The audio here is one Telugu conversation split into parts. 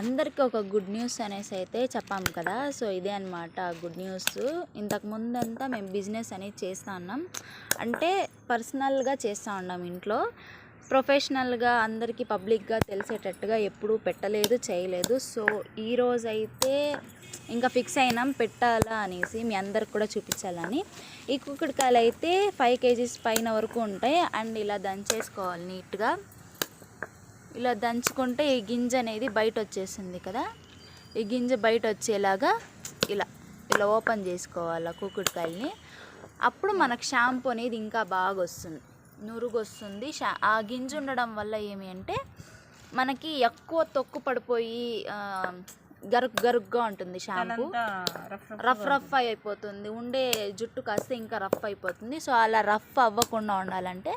అందరికీ ఒక గుడ్ న్యూస్ అనేసి అయితే చెప్పాము కదా. సో ఇదే అనమాట గుడ్ న్యూస్. ఇంతకు ముందంతా మేము బిజినెస్ అనేది చేస్తూ ఉన్నాం, అంటే పర్సనల్గా చేస్తూ ఉన్నాం ఇంట్లో. ప్రొఫెషనల్గా అందరికీ పబ్లిక్గా తెలిసేటట్టుగా ఎప్పుడూ పెట్టలేదు, చేయలేదు. సో ఈరోజు అయితే ఇంకా ఫిక్స్ అయినాం పెట్టాలా అనేసి, మీ అందరికి కూడా చూపించాలని. ఈ కుక్కుడుకాయలు అయితే 5 kgs పైన వరకు ఉంటాయి. అండ్ ఇలా దంచేసుకోవాలి నీట్గా. ఇలా దంచుకుంటే ఈ గింజ అనేది బయట వచ్చేసింది కదా. ఈ గింజ బయట వచ్చేలాగా ఇలా ఇలా ఓపెన్ చేసుకోవాలి కుక్కుడుకాయల్ని. అప్పుడు మనకు షాంపూ అనేది ఇంకా బాగా వస్తుంది, నురుగు వస్తుంది. ఆ గింజ ఉండడం వల్ల ఏమి అంటే మనకి ఎక్కువ తొక్కు పడిపోయి గరుగ్గా ఉంటుంది షాంపూ, రఫ్ అయిపోతుంది. ఉండే జుట్టు కాస్త ఇంకా రఫ్ అయిపోతుంది. సో అలా రఫ్ అవ్వకుండా ఉండాలంటే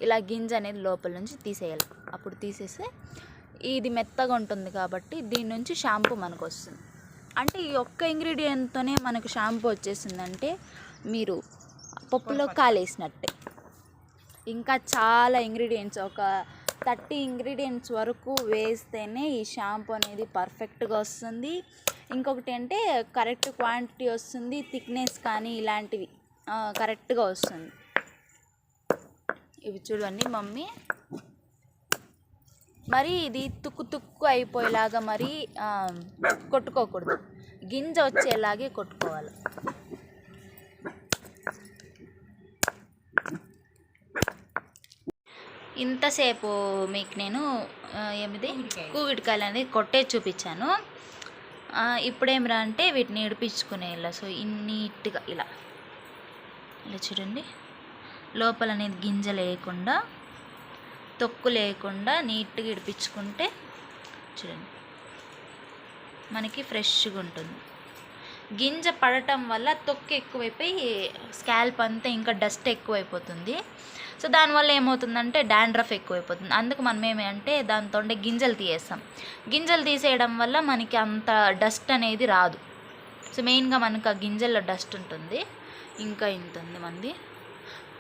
ఇలా గింజ అనేది లోపల నుంచి తీసేయాలి. అప్పుడు తీసేస్తే ఇది మెత్తగా ఉంటుంది కాబట్టి దీని నుంచి షాంపూ మనకు వస్తుంది. అంటే ఈ ఒక్క ఇంగ్రీడియంట్తోనే మనకు షాంపూ వచ్చేసిందంటే మీరు పప్పులో కాలేసినట్టే. ఇంకా చాలా ఇంగ్రీడియంట్స్, ఒక 30 ఇంగ్రీడియంట్స్ వరకు వేస్తేనే ఈ షాంపూ అనేది పర్ఫెక్ట్గా వస్తుంది. ఇంకొకటి అంటే కరెక్ట్ క్వాంటిటీ వస్తుంది, థిక్నెస్ కానీ ఇలాంటివి కరెక్ట్గా వస్తుంది. ఇవి చూడండి మమ్మీ, మరి ఇది తుక్కు అయిపోయేలాగా మరి కొట్టుకోకూడదు, గింజ వచ్చేలాగే కొట్టుకోవాలి. ఇంతసేపు మీకు నేను కూగిడికాయలు అనేది కొట్టే చూపించాను. ఇప్పుడేమిరా అంటే వీటిని ఇడిపించుకునేలా. సో నీట్గా ఇలా చూడండి, లోపల అనేది గింజ లేకుండా, తొక్కు లేకుండా నీట్గా ఇడిపించుకుంటే చూడండి మనకి ఫ్రెష్గా ఉంటుంది. గింజ పడటం వల్ల తొక్కు ఎక్కువైపోయి స్కాల్ప్ అంతా ఇంకా డస్ట్ ఎక్కువైపోతుంది. సో దానివల్ల ఏమవుతుందంటే డాండ్రఫ్ ఎక్కువైపోతుంది. అందుకు మనం ఏమంటే దాంతో గింజలు తీసేస్తాం. గింజలు తీసేయడం వల్ల మనకి అంత డస్ట్ అనేది రాదు. సో మెయిన్గా మనకు ఆ గింజల్లో డస్ట్ ఉంటుంది. ఇంకా ఇంత ఉంది మంది.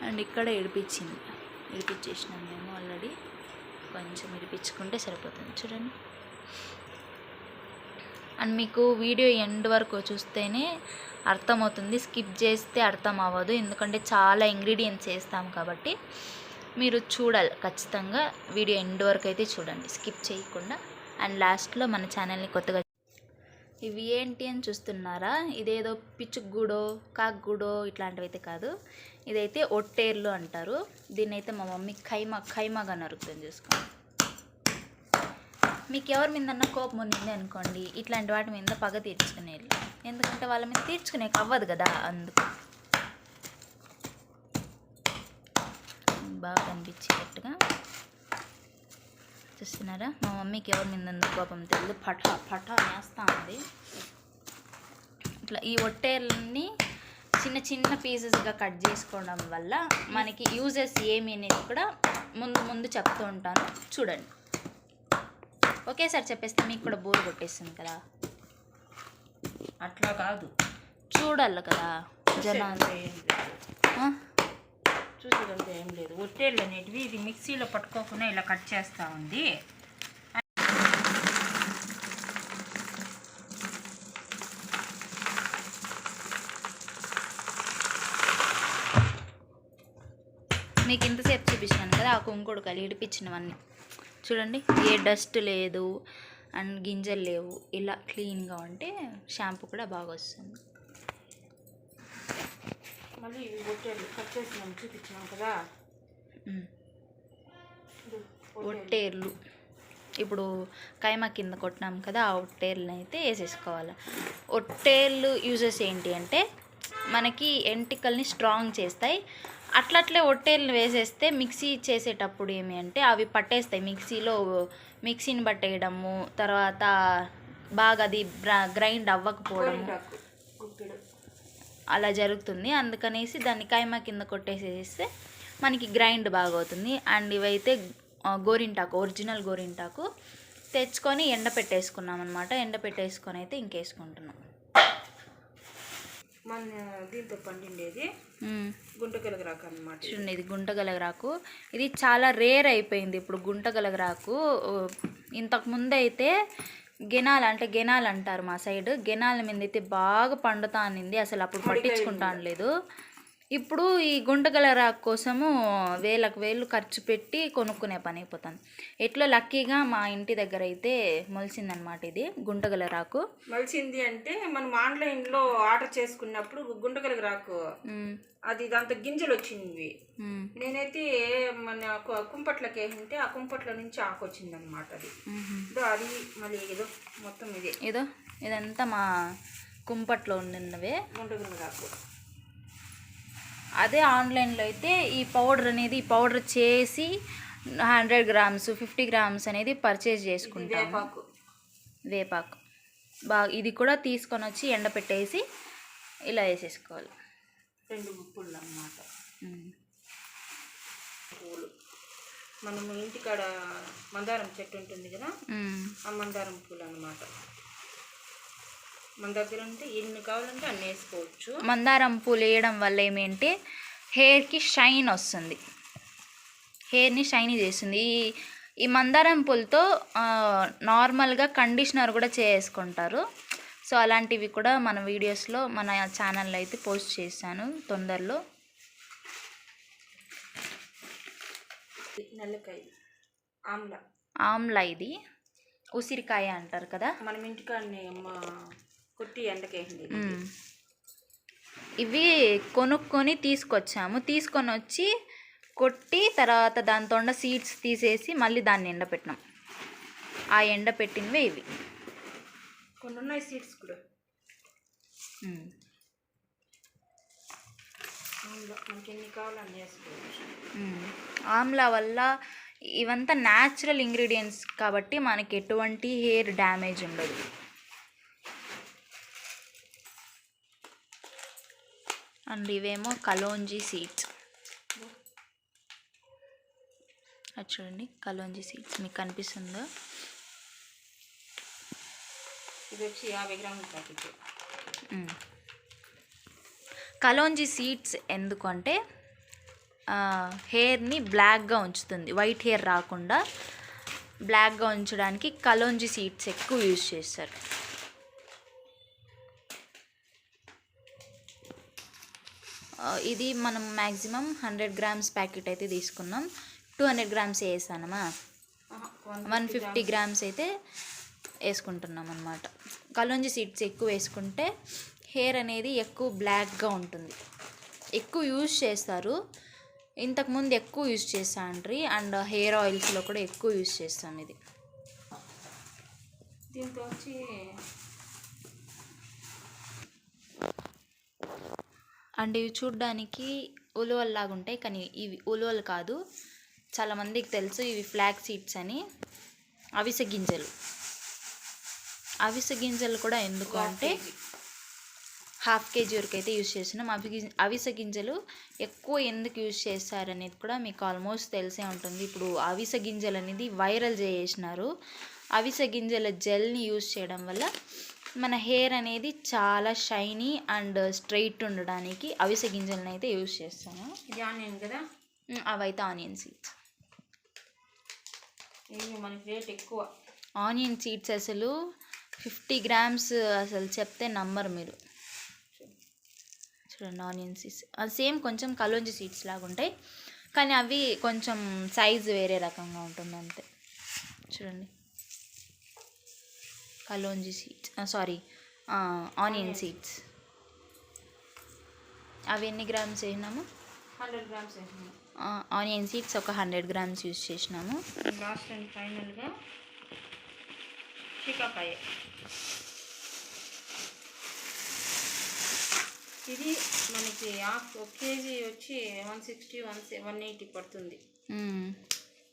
అండ్ ఇక్కడ ఇడిపించేసినాం మేము ఆల్రెడీ. కొంచెం ఇడిపించుకుంటే సరిపోతుంది చూడండి. అండ్ మీకు వీడియో ఎండ్ వరకు చూస్తేనే అర్థమవుతుంది, స్కిప్ చేస్తే అర్థం అవ్వదు. ఎందుకంటే చాలా ఇంగ్రీడియంట్స్ వేస్తాం కాబట్టి మీరు చూడాలి ఖచ్చితంగా. వీడియో ఎండ్ వరకు అయితే చూడండి, స్కిప్ చేయకుండా. అండ్ లాస్ట్లో మన ఛానల్ని కొత్తగా ఇవి ఏంటి అని చూస్తున్నారా, ఇదేదో పిచ్చుగూడో కాకుగూడో ఇట్లాంటివి అయితే కాదు. ఇదైతే ఒట్టేర్లు అంటారు. దీన్ని అయితే మా మమ్మీ ఖైమాగా నరుకుతుంది చూసుకోండి. మీకు ఎవరి మీదన్నా కోపం ఉంది అనుకోండి, ఇట్లాంటి వాటి మీద పగ తీర్చుకునేది. ఎందుకంటే వాళ్ళ మీద తీర్చుకునే అవ్వదు కదా, అందుకు. బాగా కనిపించేటట్టుగా చూస్తున్నారా. మా మమ్మీకి ఎవరి మీద కోపం తెలియదు, పటా వేస్తూ ఉంది. ఇట్లా ఈ ఒట్టేళ్ళని చిన్న చిన్న పీసెస్గా కట్ చేసుకోవడం వల్ల మనకి యూజెస్ ఏమి అనేది కూడా ముందు చెప్తూ ఉంటాను చూడండి. ఒకేసారి చెప్పేస్తే మీకు కూడా బోర్ కొట్టేస్తుంది కదా. అట్లా కాదు, చూడాలి కదా జనాలు. చూసేదంతా ఏం లేదు. ఒట్టేళ్ళు అనేటివి ఇది మిక్సీలో పట్టుకోకుండా ఇలా కట్ చేస్తూ ఉంది. మీకు ఇంతసేపు చూపించాను కదా ఆ కుంకుడుకాయలు ఇడిపించినవన్నీ చూడండి. ఏ డస్ట్ లేదు అండ్ గింజలు లేవు. ఇలా క్లీన్గా ఉంటే షాంపూ కూడా బాగా వస్తుంది. మళ్ళీ ఒట్టేళ్ళు కట్ చేసి చూపించినాం కదా. ఒట్టేర్లు ఇప్పుడు కైమా కింద కొట్టినాం కదా, ఆ ఒట్టేర్లను అయితే వేసేసుకోవాలి. ఒట్టేర్లు యూజెస్ ఏంటి అంటే మనకి ఎంటికల్ని స్ట్రాంగ్ చేస్తాయి. అట్లట్లే ఒట్టేర్లు వేసేస్తే మిక్సీ చేసేటప్పుడు ఏమి అంటే అవి పట్టేస్తాయి. మిక్సీని పట్టేయడము, తర్వాత బాగా అది గ్రైండ్ అవ్వకపోవడము అలా జరుగుతుంది. అందుకనేసి దాన్ని కైమా కింద కొట్టేసేస్తే మనకి గ్రైండ్ బాగా అవుతుంది. అండ్ ఇవైతే గోరింటాకు, ఒరిజినల్ గోరింటాకు తెచ్చుకొని ఎండపెట్టేసుకున్నాం అనమాట. ఎండపెట్టేసుకొని అయితే ఇంకేసుకుంటున్నాం. మన దీంతో పండిండేది గుంటగలగరాకు అనమాట. చూడండి, ఇది గుంటగలగరాకు. ఇది చాలా రేర్ అయిపోయింది ఇప్పుడు గుంటగలగరాకు. ఇంతకు ముందు అయితే గెనాలు అంటే గెనాలు అంటారు మా సైడ్. గెనాల మీద అయితే బాగా పండుతా అనింది, అసలు అప్పుడు పట్టించుకుంటాను లేదు. ఇప్పుడు ఈ గుంటగలరాకు కోసము వేలకు వేలు ఖర్చు పెట్టి కొనుక్కునే పని అయిపోతాను. ఎట్లా లక్కీగా మా ఇంటి దగ్గర అయితే మొలిసిందనమాట ఇది గుంటగలరాకు. మలిసింది అంటే మనం ఆన్లైన్లో ఆర్డర్ చేసుకున్నప్పుడు గుంటగలగ రాకు అది దాంతో గింజలు వచ్చింది. నేనైతే మన కుంపట్లకి వేసింటే ఆ కుంపట్ల నుంచి ఆకు వచ్చింది అనమాట. అది మళ్ళీ ఏదో మొత్తం ఏదో ఇదంతా మా కుంపట్లో ఉన్నవే గుంటగలగ రాకు. అదే ఆన్లైన్లో అయితే ఈ పౌడర్ చేసి 100 grams 50 grams అనేది పర్చేజ్ చేసుకుంటాము. వేపాకు బాగా ఇది కూడా తీసుకొని వచ్చి ఎండపెట్టేసి ఇలా వేసేసుకోవాలి. 2 గుప్పులు అన్నమాట. పూలు మనము ఇంటికాడ మందారం చెట్టు ఉంటుంది కదా, ఆ మందారం పూలు అన్నమాట. మన దగ్గర ఉంటే ఎన్ని కావాలంటే అన్ని వేసుకోవచ్చు. మందారం పూలు వేయడం వల్ల ఏమేంటి హెయిర్కి షైన్ వస్తుంది, హెయిర్ని షైనీ చేస్తుంది. ఈ మందారం పూలతో నార్మల్గా కండిషనర్ కూడా చేసుకుంటారు. సో అలాంటివి కూడా మన వీడియోస్లో మన ఛానల్లో అయితే పోస్ట్ చేశాను తొందరలో. నల్లకాయ ఆమ్లా ఇది ఉసిరికాయ అంటారు కదా, మనం ఇంటికాడనే కొట్టి ఎండకేసింది. ఇవి కొనుక్కొని తీసుకొని వచ్చి కొట్టి తర్వాత దాంతో ఉన్న సీడ్స్ తీసేసి మళ్ళీ దాన్ని ఎండపెట్టినాం. ఆ ఎండపెట్టినవే ఇవి. కొన్ని ఉన్నాయి సీడ్స్ కూడా. మనకి ఎన్ని కావాలని చేసుకోవచ్చు. ఆమ్లా వల్ల ఇవంతా న్యాచురల్ ఇంగ్రీడియంట్స్ కాబట్టి మనకి ఎటువంటి హెయిర్ డ్యామేజ్ ఉండదు. అండ్ ఇవేమో కలోంజీ సీడ్స్. అది చూడండి కలోంజీ సీడ్స్, మీకు కనిపిస్తుందో? ఇది వచ్చి 50 గ్రాముల ప్యాకెట్. కలోంజీ సీడ్స్ ఎందుకంటే హెయిర్ని బ్లాక్గా ఉంచుతుంది, వైట్ హెయిర్ రాకుండా బ్లాక్గా ఉంచడానికి కలోంజీ సీడ్స్ ఎక్కువ యూజ్ చేస్తారు. ఇది మనం మ్యాక్సిమం 100 grams ప్యాకెట్ అయితే తీసుకున్నాం. 200 grams వేసానమా, 150 grams అయితే వేసుకుంటున్నాం అనమాట. కలోంజీ సీడ్స్ ఎక్కువ వేసుకుంటే హెయిర్ అనేది ఎక్కువ బ్లాక్గా ఉంటుంది. ఎక్కువ యూజ్ చేస్తారు, ఇంతకుముందు ఎక్కువ యూజ్ చేస్తాండ్రి. అండ్ హెయిర్ ఆయిల్స్లో కూడా ఎక్కువ యూజ్ చేస్తాం ఇది. దీంతో వచ్చి అండ్ ఇవి చూడ్డానికి ఉలువల్లాగా ఉంటాయి, కానీ ఇవి ఉలువలు కాదు. చాలామందికి తెలుసు ఇవి ఫ్లాక్ సీడ్స్ అని. అవిసె గింజలు కూడా ఎందుకు అంటే 1/2 kg వరకు అయితే యూజ్ చేసినాం. అవిసె గింజలు ఎక్కువ ఎందుకు యూజ్ చేస్తారనేది కూడా మీకు ఆల్మోస్ట్ తెలిసే ఉంటుంది. ఇప్పుడు అవిసె గింజలు అనేది వైరల్ చేసినారు. అవిసె గింజల జెల్ని యూజ్ చేయడం వల్ల మన హెయిర్ అనేది చాలా షైనీ అండ్ స్ట్రైట్ ఉండడానికి అవిసె గింజలను అయితే యూజ్ చేస్తాను. ఇది ఆనియన్ కదా, అవైతే ఆనియన్ సీడ్స్. ఇవి మనకి రేట్ ఎక్కువ. ఆనియన్ సీడ్స్ అసలు 50 grams అసలు చెప్తే నమ్మరు మీరు. చూడండి ఆనియన్ సీడ్స్ అది సేమ్ కొంచెం కలోంజీ సీడ్స్ లాగా ఉంటాయి, కానీ అవి కొంచెం సైజు వేరే రకంగా ఉంటుంది అంతే. చూడండి కలోంజీ సీడ్స్, ఆనియన్ సీడ్స్. అవి ఎన్ని గ్రామ్స్ వేసినాము? 100 grams వేసినాము. ఆనియన్ సీడ్స్ ఒక 100 grams యూజ్ చేసినాము. లాస్ట్ అండ్ ఫైనల్గా చికాకాయ. ఇది మనకి 1 kg వచ్చి 160 180 పడుతుంది.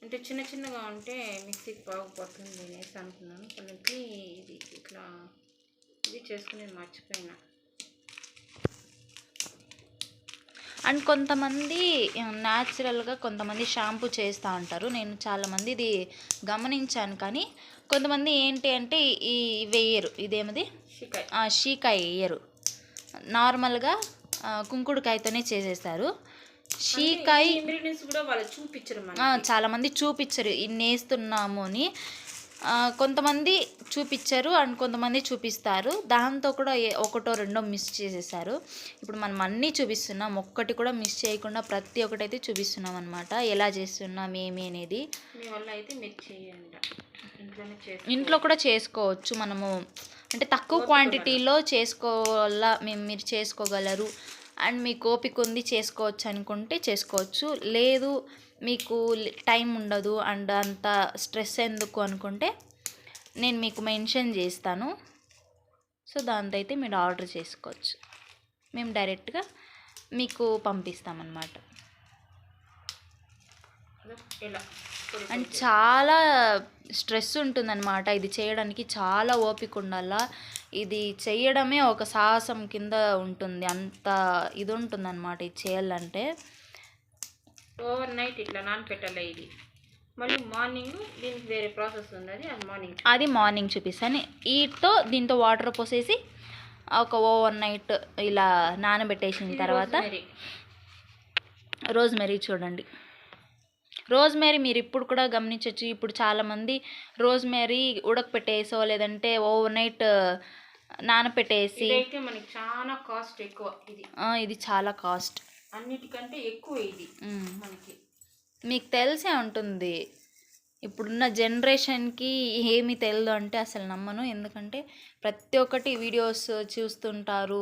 అంటే చిన్న చిన్నగా ఉంటే మిక్సీకి బాగుపడుతుంది అనేసి అనుకున్నాను. కొన్నింటిని ఇది ఇట్లా ఇది చేసుకుని మర్చిపోయినా. అండ్ కొంతమంది న్యాచురల్గా కొంతమంది షాంపూ చేస్తూ ఉంటారు. నేను చాలామంది ఇది గమనించాను, కానీ కొంతమంది ఏంటి అంటే వేయరు. ఇదేమది షీకాయ వేయరు, నార్మల్గా కుంకుడుకాయతోనే చేసేస్తారు. షీకాయ ఇంగ్రీడియంట్స్ కూడా వాళ్ళు చూపించరు, చాలామంది చూపించరు ఇన్ని వేస్తున్నాము అని. కొంతమంది చూపించారు అండ్ కొంతమంది చూపిస్తారు, దాంతో కూడా ఒకటో రెండో మిస్ చేసేసారు. ఇప్పుడు మనం అన్నీ చూపిస్తున్నాం, ఒక్కటి కూడా మిస్ చేయకుండా ప్రతి ఒక్కటైతే చూపిస్తున్నాం అనమాట, ఎలా చేస్తున్నాం ఏమి అనేది. మీ వల్ల అయితే మీరు చేయండి, ఇంట్లో కూడా చేసుకోవచ్చు మనము, అంటే తక్కువ క్వాంటిటీలో చేసుకోవాలా మీరు చేసుకోగలరు అండ్ మీకు ఓపిక ఉంది చేసుకోవచ్చు అనుకుంటే చేసుకోవచ్చు, లేదు మీకు టైం ఉండదు అండ్ అంత స్ట్రెస్ ఎందుకు అనుకుంటే నేను మీకు మెన్షన్ చేస్తాను. సో దాంతో అయితే మీరు ఆర్డర్ చేసుకోవచ్చు, మేము డైరెక్ట్గా మీకు పంపిస్తామన్నమాట. అండ్ చాలా స్ట్రెస్ ఉంటుందన్నమాట ఇది చేయడానికి, చాలా ఓపిక ఉండాలా, ఇది చేయడమే ఒక సాహసం కింద ఉంటుంది, అంత ఇది ఉంటుందన్నమాట ఇది చేయాలంటే. ఓవర్ నైట్ ఇట్లా నానపెట్టాలి ఇది, మళ్ళీ మార్నింగ్ దీనికి వేరే ప్రాసెస్ ఉన్నది, అది మార్నింగ్ చూపిస్తాను. వీటితో దీంతో వాటర్ పోసేసి ఒక ఓవర్ నైట్ ఇలా నానబెట్టేసిన తర్వాత రోజ్మెరీ చూడండి, రోజ్మెరీ మీరు ఇప్పుడు కూడా గమనించవచ్చు. ఇప్పుడు చాలామంది రోజ్మెరీ ఉడకపెట్టేసో లేదంటే ఓవర్ నైట్ నానపెట్టేసి, అయితే మనకి చాలా కాస్ట్ ఎక్కువ ఇది చాలా కాస్ట్, అన్నిటికంటే ఎక్కువ ఇది మనకి. మీకు తెలిసే ఉంటుంది, ఇప్పుడున్న జనరేషన్కి ఏమి తెలియదు అంటే అసలు నమ్మను, ఎందుకంటే ప్రతి ఒక్కటి వీడియోస్ చూస్తుంటారు,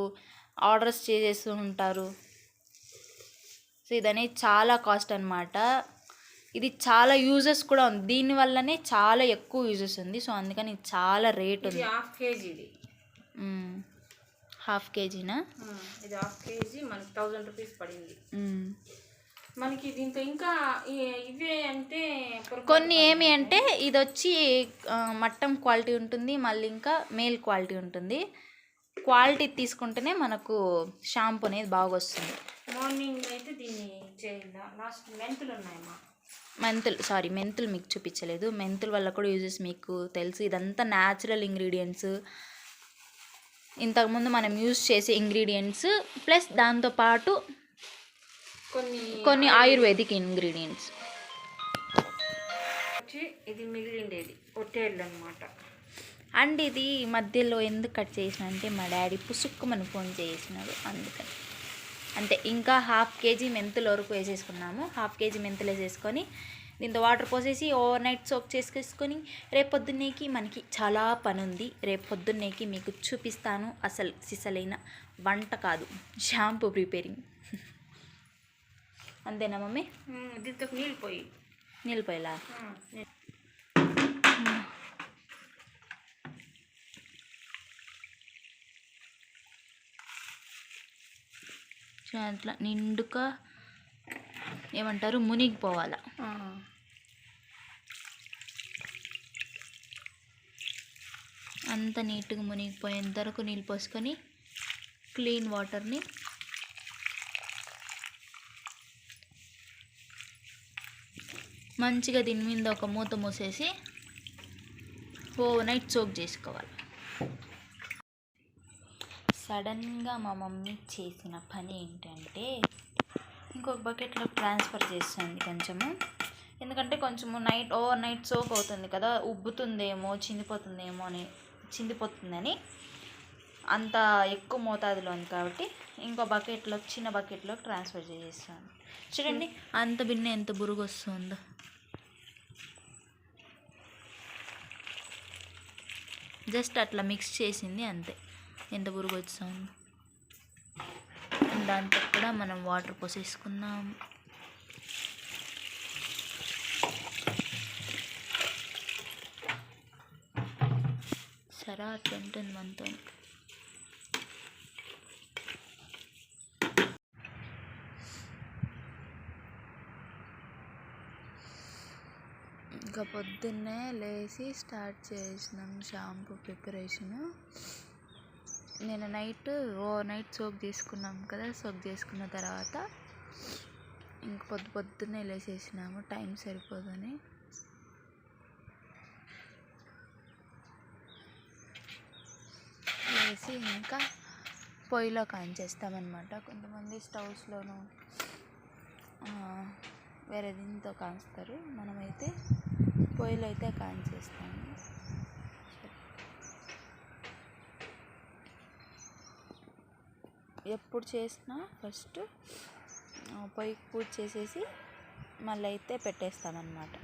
ఆర్డర్స్ చేసేస్తూ ఉంటారు. సో ఇదనేది చాలా కాస్ట్ అనమాట, ఇది చాలా యూజెస్ కూడా ఉంది, దీనివల్లనే చాలా ఎక్కువ యూజెస్ ఉంది. సో అందుకని చాలా రేట్ ఉంది. హాఫ్ కేజీ ఇది, హాఫ్ కేజీనా? ఇది హాఫ్ కేజీ మనకి 1000 రూపీస్ పడింది మనకి. దీంతో ఇంకా ఇవే అంటే కొన్ని ఏమి అంటే ఇది వచ్చి మట్టం క్వాలిటీ ఉంటుంది, మళ్ళీ ఇంకా మేల్ క్వాలిటీ ఉంటుంది. క్వాలిటీ తీసుకుంటేనే మనకు షాంపూ అనేది బాగా వస్తుంది. మార్నింగ్ అయితే దీన్ని చేయాలి. లాస్ట్ మెంతులు ఉన్నాయమ్మా, మెంతులు మీకు చూపించలేదు, మెంతుల వల్ల కూడా యూజెస్ మీకు తెలుసు. ఇదంతా న్యాచురల్ ఇంగ్రీడియంట్స్, ఇంతకుముందు మనం యూజ్ చేసే ఇంగ్రీడియంట్స్ ప్లస్ దాంతోపాటు కొన్ని ఆయుర్వేదిక్ ఇంగ్రీడియంట్స్. ఇది మిగిలిండేది పొట్టేళ్ళు అనమాట. అండ్ ఇది మధ్యలో ఎందుకు కట్ చేసిన అంటే మా డాడీ పుసుక్కుమని ఫోన్ చేసినాడు, అందుకని అంతే. ఇంకా హాఫ్ కేజీ మెంతుల వరకు వేసేసుకున్నాము, హాఫ్ కేజీ మెంతులు వేసేసుకొని దీంతో వాటర్ పోసేసి ఓవర్ నైట్ సోక్ చేసుకొని రేపొద్దున్నేకి మనకి చాలా పని ఉంది. రేపొద్దున్నేకి మీకు చూపిస్తాను అసలు సిసలైన వంట కాదు, షాంపూ ప్రిపేరింగ్. అంతేనా మమ్మీ? దీంతో నీళ్ళు పోయేలా అట్లా నిండుగా ఏమంటారు మునిగిపోవాలా. అంత నీట్గా మునిగిపోయేంత వరకు నీళ్ళు పోసుకొని క్లీన్ వాటర్ని మంచిగా దీని మీద ఒక మూత మూసేసి ఓవర్ నైట్ సోక్ చేసుకోవాలి. సడన్గా మా మమ్మీ చేసిన పని ఏంటంటే ఇంకొక బకెట్లో ట్రాన్స్ఫర్ చేస్తుంది కొంచెము, ఎందుకంటే కొంచెము ఓవర్ నైట్ సోక్ అవుతుంది కదా, ఉబ్బుతుందేమో చిందిపోతుందని అంత ఎక్కువ మోతాదులో ఉంది కాబట్టి ఇంకో చిన్న బకెట్లో ట్రాన్స్ఫర్ చేసేస్తాను. చూడండి అంత బిన్నె ఎంత బురుగు వస్తుందో, జస్ట్ అట్లా మిక్స్ చేసింది అంతే, ఎంత బురుగు వస్తుంది. దాంట్లో కూడా మనం వాటర్ పోసేసుకున్నాం. సరే అట్లా ఉంటుంది మనతో. ఇంకా పొద్దున్నే లేచి స్టార్ట్ చేసినాం షాంపూ ప్రిపరేషను. నేను ఓవర్ నైట్ సోక్ చేసుకున్నాం కదా, సోక్ చేసుకున్న తర్వాత ఇంక పొద్దున్నే లేచేసినాము, టైం సరిపోదని. లేచి ఇంకా పొయ్యిలో కాంచేస్తామన్నమాట. కొంతమంది పొయ్యిలో అయితే కాంచేస్తాను. ఎప్పుడు చేసినా ఫస్ట్ పొయ్యికి పూజ చేసేసి మళ్ళీ అయితే పెట్టేస్తానన్నమాట.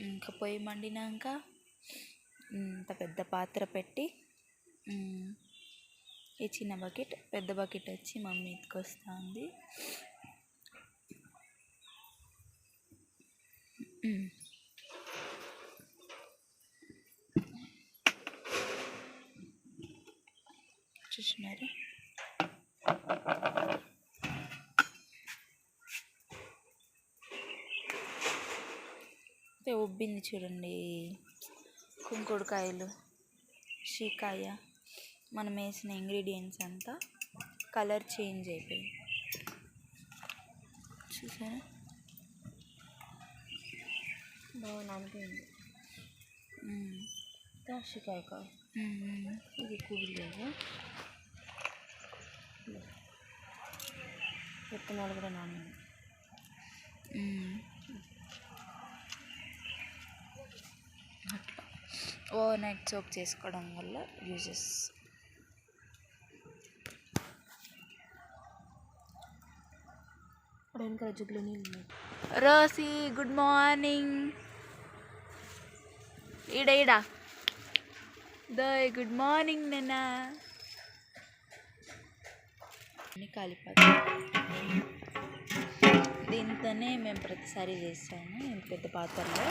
ఇంకా పొయ్యి మండినాక ఇంత పెద్ద పాత్ర పెట్టి, ఈ చిన్న బకెట్, పెద్ద బకెట్ వచ్చి మమ్మీ ఎత్తుకొస్తుంది. చూసినారు ఉబ్బింది చూడండి. కుంకుడుకాయలు, షీకాయ, మనం వేసిన ఇంగ్రీడియంట్స్ అంతా కలర్ చేంజ్ అయిపోయింది. చూసారా బాగా నానిపోయింది. షీకాయ ఇది కూడలేదు, విత్తనాలు కూడా నానింది. అట్లా ఓవర్ నైట్ సోక్ చేసుకోవడం వల్ల యూజెస్. వెనకాల జగ్గులో నీళ్ళు. Rosy good morning. ఈడ దోయ్ గుడ్ మార్నింగ్ నాన్న. అన్నీ కాలిపోతాయి. దీంతోనే మేము ప్రతిసారి చేస్తాము. ఇంత పెద్ద పాత్రలో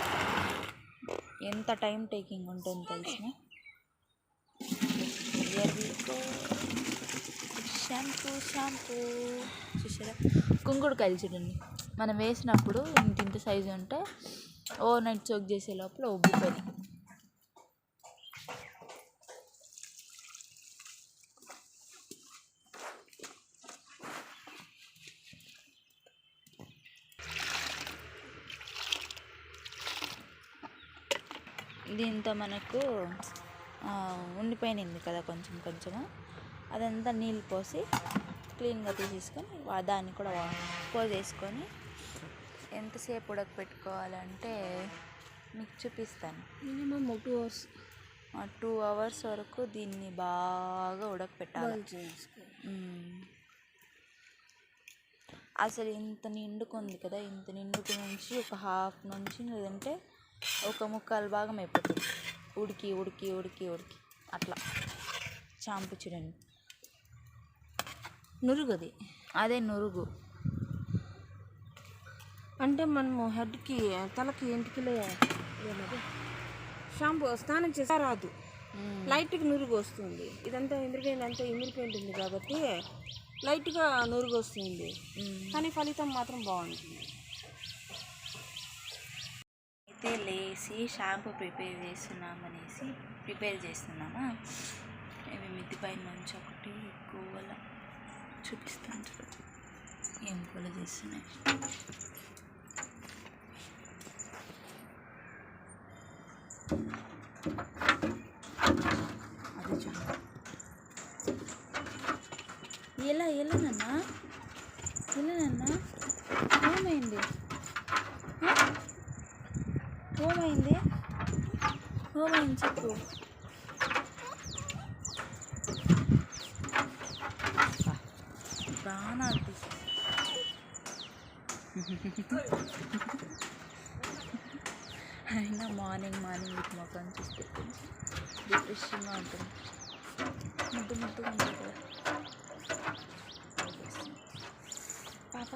ఎంత టైం టేకింగ్ ఉంటుంది తెలిసిన. షాంపూ చూసారా, కుంకుడుకాయలు చూడండి. మనం వేసినప్పుడు ఇంత సైజు ఉంటే ఓవర్ నైట్ సోక్ చేసే లోపల ఉబ్బిపోయి. దీంతో మనకు ఉండిపోయింది కదా కొంచెము, అదంతా నీళ్ళు పోసి క్లీన్గా తీసేసుకొని దాన్ని కూడా పోసేసుకొని ఎంతసేపు ఉడకపెట్టుకోవాలంటే మీకు చూపిస్తాను. Minimum 2 hours. 2 hours వరకు దీన్ని బాగా ఉడకపెట్టాలి. అసలు ఇంత నిండుకుంది కదా, ఇంత నిండుకు నుంచి ఒక హాఫ్ నుంచి లేదంటే ఒక 1/4 భాగం అయిపోతుంది. ఉడికి అట్లా చాంపు చూడండి. నురుగది, అదే నురుగు. అంటే మనము హెడ్కి, తలకి, ఇంటికిలే షాంపూ స్నానం చేస్తే రాదు, లైట్గా నురుగు వస్తుంది. ఇదంతా ఇమిరిపోయింది కాబట్టి లైట్గా నురుగు వస్తుంది, కానీ ఫలితం మాత్రం బాగుంటుంది. అయితే లేసి షాంపూ ప్రిపేర్ చేస్తున్నామా. ఇవి మిద్ది పైన నుంచి ఒకటి కూవల చూపిస్తాను చూడండి, ఏం కూల చేస్తున్నాయి. అది చూడండి. ఎలా నాన్న ఏమైంది చెప్పు. ప్రాణాలు అయినా మార్నింగ్ వీటి మొక్కం చూసి పెట్టింది రిఫ్రెషింగ్గా ఉంటుంది. ముద్దుగా ఉంటుంది కదా. పాప